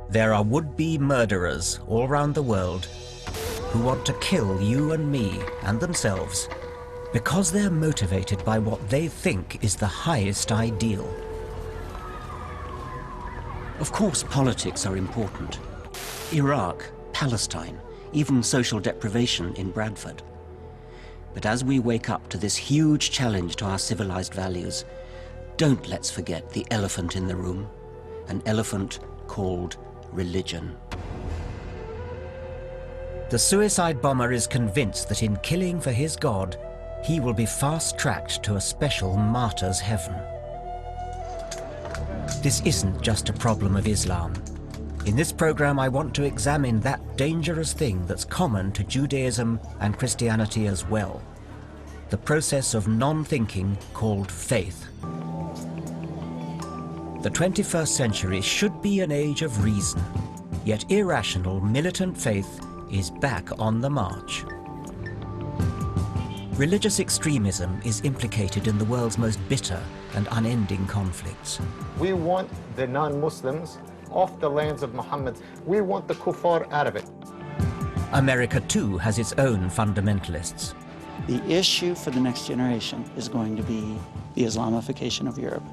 There are would-be murderers all around the world who want to kill you and me and themselves because they're motivated by what they think is the highest ideal. Of course, politics are important. Iraq, Palestine, even social deprivation in Bradford. But as we wake up to this huge challenge to our civilized values, don't let's forget the elephant in the room, an elephant called religion. The suicide bomber is convinced that in killing for his God, he will be fast-tracked to a special martyr's heaven. This isn't just a problem of Islam. In this program, I want to examine that dangerous thing that's common to Judaism and Christianity as well. The process of non-thinking called faith. The 21st century should be an age of reason, yet irrational, militant faith is back on the march. Religious extremism is implicated in the world's most bitter and unending conflicts. We want the non-Muslims off the lands of Muhammad. We want the kuffar out of it. America too has its own fundamentalists. The issue for the next generation is going to be the Islamification of Europe.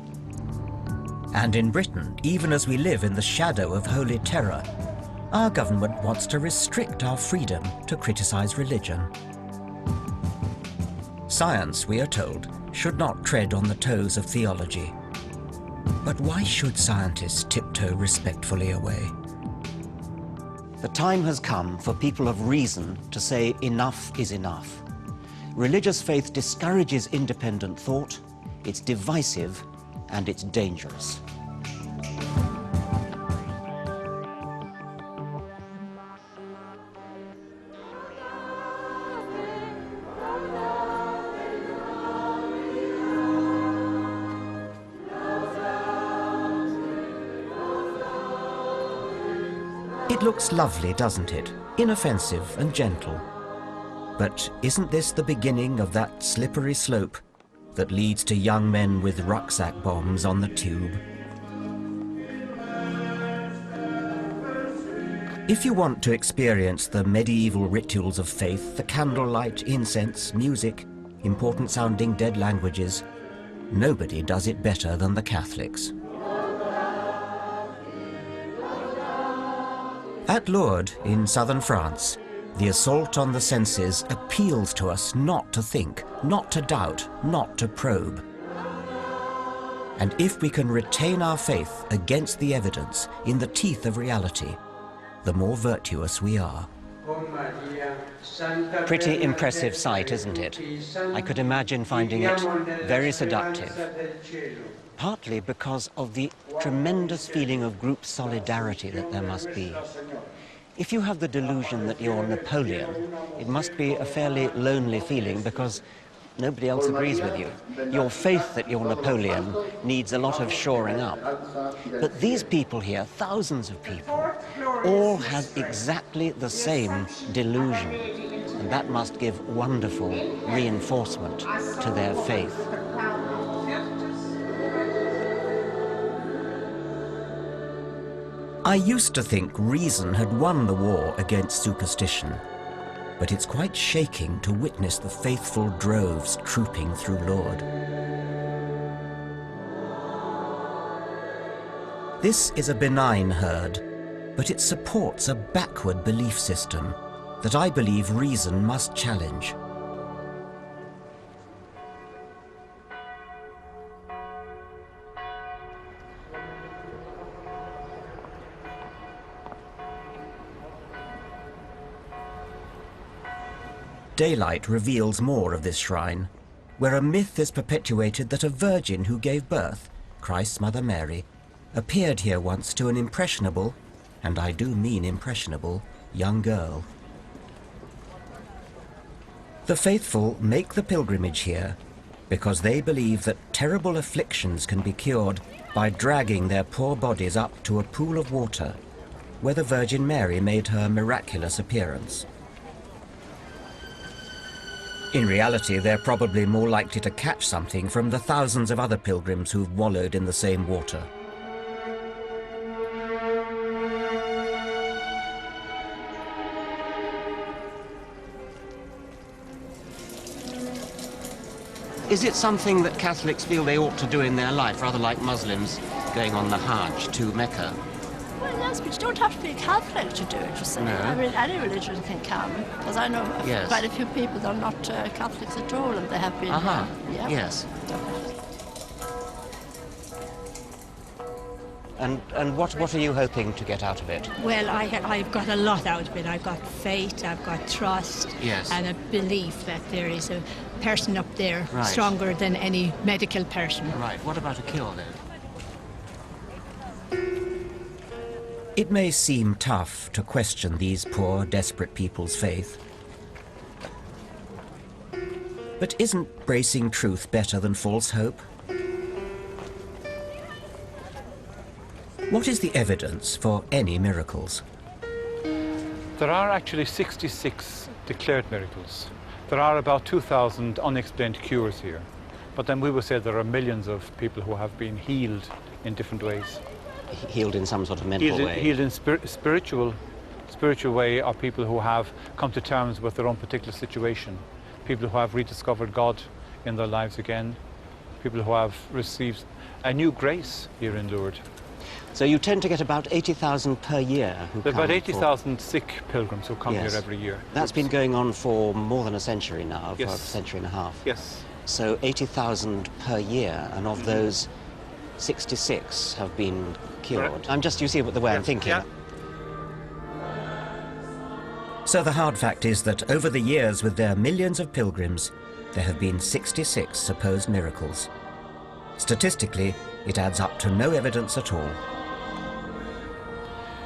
And in Britain, even as we live in the shadow of holy terror, our government wants to restrict our freedom to criticize religion. Science, we are told, should not tread on the toes of theology. But why should scientists tiptoe respectfully away? The time has come for people of reason to say enough is enough. Religious faith discourages independent thought, it's divisive, and it's dangerous. It looks lovely, doesn't it? Inoffensive and gentle. But isn't this the beginning of that slippery slope that leads to young men with rucksack bombs on the tube? If you want to experience the medieval rituals of faith, the candlelight, incense, music, important-sounding dead languages, nobody does it better than the Catholics. At Lourdes, in southern France, the assault on the senses appeals to us not to think, not to doubt, not to probe. And if we can retain our faith against the evidence, in the teeth of reality, the more virtuous we are. Pretty impressive sight, isn't it? I could imagine finding it very seductive. Partly because of the tremendous feeling of group solidarity that there must be. If you have the delusion that you're Napoleon, it must be a fairly lonely feeling because nobody else agrees with you. Your faith that you're Napoleon needs a lot of shoring up. But these people here, thousands of people, all have exactly the same delusion. And that must give wonderful reinforcement to their faith. I used to think reason had won the war against superstition, but it's quite shaking to witness the faithful droves trooping through Lourdes. This is a benign herd, but it supports a backward belief system that I believe reason must challenge. Daylight reveals more of this shrine, where a myth is perpetuated that a virgin who gave birth, Christ's Mother Mary, appeared here once to an impressionable, and I do mean impressionable, young girl. The faithful make the pilgrimage here because they believe that terrible afflictions can be cured by dragging their poor bodies up to a pool of water where the Virgin Mary made her miraculous appearance. In reality, they're probably more likely to catch something from the thousands of other pilgrims who've wallowed in the same water. Is it something that Catholics feel they ought to do in their life, rather like Muslims going on the Hajj to Mecca? Well, yes, but you don't have to be a Catholic to do it, you see. No. I mean, any religion can come, because I know Yes. quite a few people that are not Catholics at all, and they have been. Aha, Yeah. yes. Definitely. And what are you hoping to get out of it? Well, I've got a lot out of it. I've got faith, I've got trust, Yes. and a belief that there is a person up there Right. stronger than any medical person. Right, what about a cure then? It may seem tough to question these poor, desperate people's faith. But isn't bracing truth better than false hope? What is the evidence for any miracles? There are actually 66 declared miracles. There are about 2,000 unexplained cures here. But then we would say there are millions of people who have been healed in different ways. Healed in some sort of mental way? Healed in spiritual way, or people who have come to terms with their own particular situation. People who have rediscovered God in their lives again. People who have received a new grace here in Lourdes. So you tend to get about 80,000 per year who There are come about for- 80,000 sick pilgrims who come Yes. here every year. That's been going on for more than a century now, for a Yes. century and a half. Yes. So 80,000 per year, and of those, 66 have been cured. Correct. I'm just, you see the way I'm thinking. Yeah. So the hard fact is that over the years, with their millions of pilgrims, there have been 66 supposed miracles. Statistically, it adds up to no evidence at all.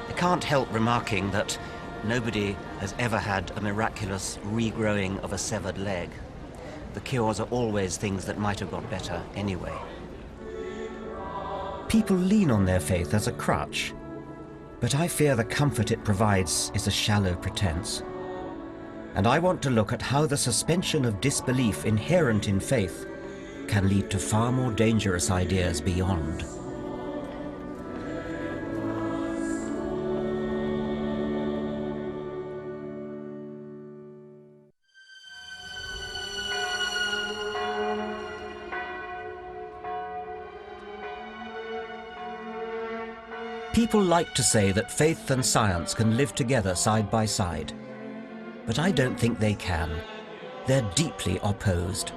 I can't help remarking that nobody has ever had a miraculous regrowing of a severed leg. The cures are always things that might have got better anyway. People lean on their faith as a crutch, but I fear the comfort it provides is a shallow pretense. And I want to look at how the suspension of disbelief inherent in faith can lead to far more dangerous ideas beyond. People like to say that faith and science can live together side by side. But I don't think they can. They're deeply opposed.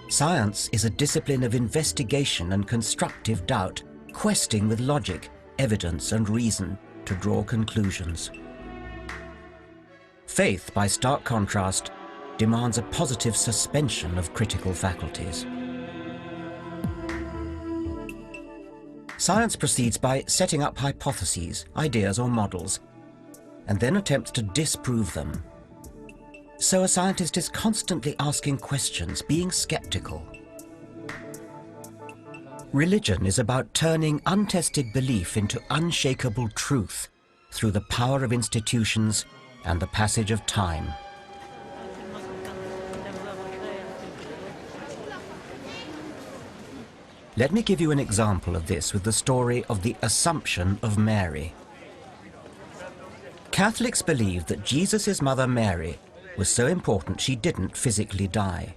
Science is a discipline of investigation and constructive doubt, questing with logic, evidence and reason to draw conclusions. Faith, by stark contrast, demands a positive suspension of critical faculties. Science proceeds by setting up hypotheses, ideas or models, and then attempts to disprove them. So a scientist is constantly asking questions, being skeptical. Religion is about turning untested belief into unshakable truth through the power of institutions and the passage of time. Let me give you an example of this with the story of the Assumption of Mary. Catholics believe that Jesus' mother Mary was so important she didn't physically die.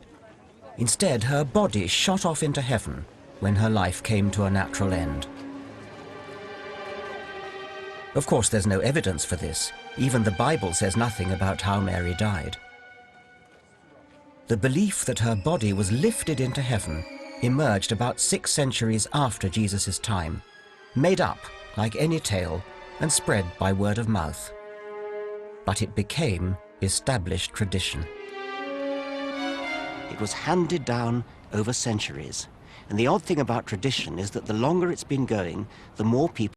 Instead, her body shot off into heaven when her life came to a natural end. Of course, there's no evidence for this. Even the Bible says nothing about how Mary died. The belief that her body was lifted into heaven emerged about 6 centuries after Jesus' time, made up like any tale and spread by word of mouth. But it became established tradition. It was handed down over centuries. And the odd thing about tradition is that the longer it's been going, the more people